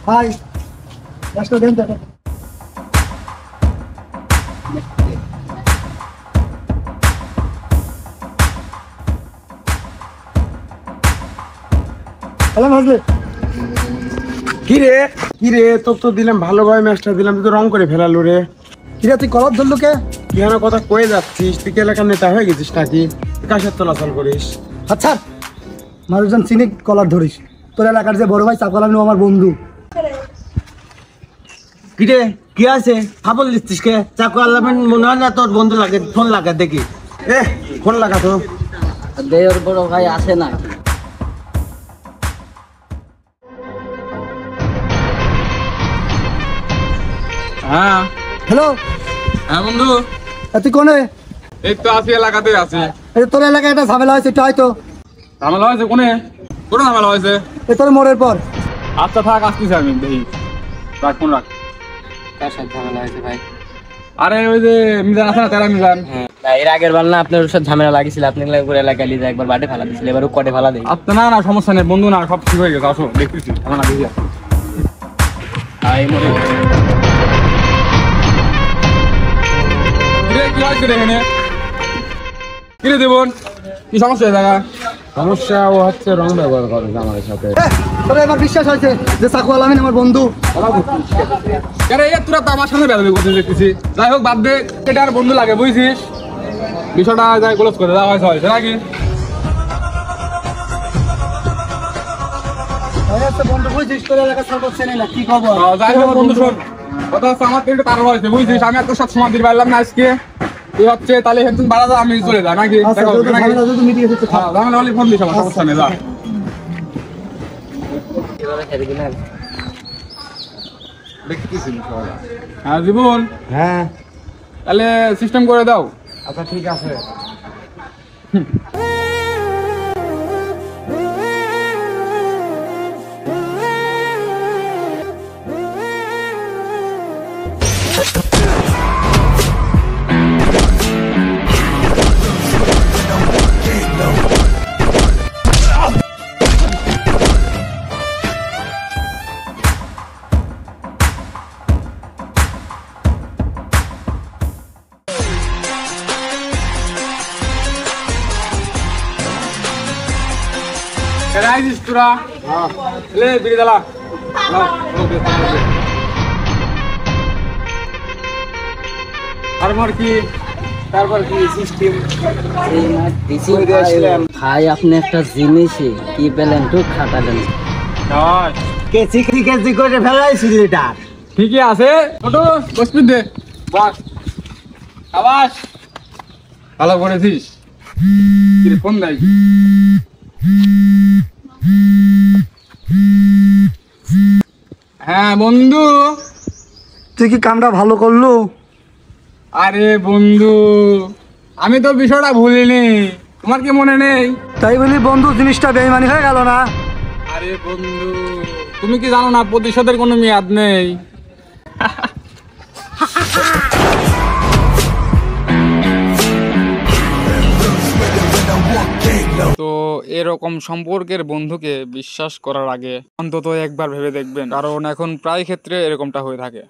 ভাই লাস্ট দেন দেখো হ্যালো মাজলে কি রে তোর তো দিলাম ভালোভাবে ম্যাচটা দিলাম, তুই তো রং করে ফেলালো রে। কিরে তুই কলার ধরলো কে? কি যেন কথা কয়ে যাচ্ছিস, তুই কি এলাকার নেতা হয়ে গেছিস নাকি? কাশের চলাচল করিস? আচ্ছা মানুষজন চিনি কলার ধরিস, তোর এলাকার যে বড় ভাই চাপালাম আমার বন্ধু। কিরে কি আছে ফাবল দিচ্ছিস কে? চাকু আল্লাহ মনে হয় না তোর বন্ধু লাগে, ফোন লাগা দেখি। ফোন লাগা তো। দেওর বড় ভাই আসে না। হ্যাঁ হ্যালো হ্যাঁ বন্ধু, তুই কোনে? এই তো আছি, এলাকাতে আছি। এই তোর এলাকায় একটা ঝামেলা হয়েছে, একটু হয়তো ঝামেলা হয়েছে? কোনে কোনো ঝামেলা হয়েছে? এই তোর মোড়ের পর। আচ্ছা থাক, আসতেছি আমি, দেখি। রাখ ফোন রাখ। কার সাথে ঝামেলা হয়েছে ভাই? আরে ওই যে মিজান আছে না, তেরা মিজান। ভাই এর আগের বার না আপনার সাথে ঝামেলা লাগিয়েছিল, আপনি পুরো এলাকায় লিজে একবার বাটে ফেলা দিয়েছিল, এবার কটে ফেলা দেই। আচ্ছা না না সমস্যা নেই বন্ধু, না সব ঠিক হয়ে গেছে, আসো দেখতেছি। আমার না দেখি এই মোড়ে কিরে কি হয়েছে রে এখানে? কিরে দেবন, কি সমস্যা হয়ে জায়গা? সমস্যা ও হচ্ছে রং ব্যবহার করে আমাদের সাথে। তোর এবার বিশ্বাস হয়েছে যে চাকু আলামিন আমার বন্ধু? আরে এই তোরা তো আমার সামনে বেরোবি করতে দেখতেছি। যাই হোক বাদ দে, এটা আর বন্ধু লাগে বুঝছিস, বিষয়টা যাই ক্লোজ করে দেওয়া হয়েছে নাকি? বন্ধু বুঝছিস তোর এলাকা সর্বোচ্চ চেনে না, কি খবর? যাই হোক বন্ধু শোন, কথা হচ্ছে আমার তিনটে তার হয়েছে বুঝছিস, আমি এত সাথে সময় দিতে পারলাম না আজকে। তুই হচ্ছে তাহলে হেডফোন বাড়া দাও, আমি চলে যাই নাকি? আচ্ছা দেখা তোর হবে নাকি? ঝামেলা যদি মিটিয়ে গেছে হ্যাঁ ঝামেলা হলে ফোন দিস, আমার সমস্যা নেই, যা। এভাবে ছেড়ে দিলেন। হ্যাঁ জীবন, হ্যাঁ তাহলে সিস্টেম করে দাও। আচ্ছা ঠিক আছে। আইছিস তোরা? লে বিড়ি জ্বালা। তারপর কি সিস্টেম? ভাই আপনি একটা জিনিসই কি পেলেন তো খাটালেন। কেচি কেচি করে ফেলাইছিল এটা। ঠিকই আছে, ওটো বসবি দে, বাস আবাস ভালো করেছিস। কি রে, ফোন দেয়? হ্যাঁ বন্ধু। তুই কি কামটা ভালো করলু? আরে বন্ধু, আমি তো বিষয়টা ভুলিনি, তোমার কি মনে নেই? তাই বলি বন্ধু জিনিসটা বেইমানি হয়ে গেল না? আরে বন্ধু, তুমি কি জানো না প্রতিশোধের কোনো মেয়াদ নেই? তো এরকম সম্পর্কের বন্ধুকে বিশ্বাস করার আগে অন্তত একবার ভেবে দেখবেন, কারণ এখন প্রায় ক্ষেত্রে এরকমটা হয়ে থাকে।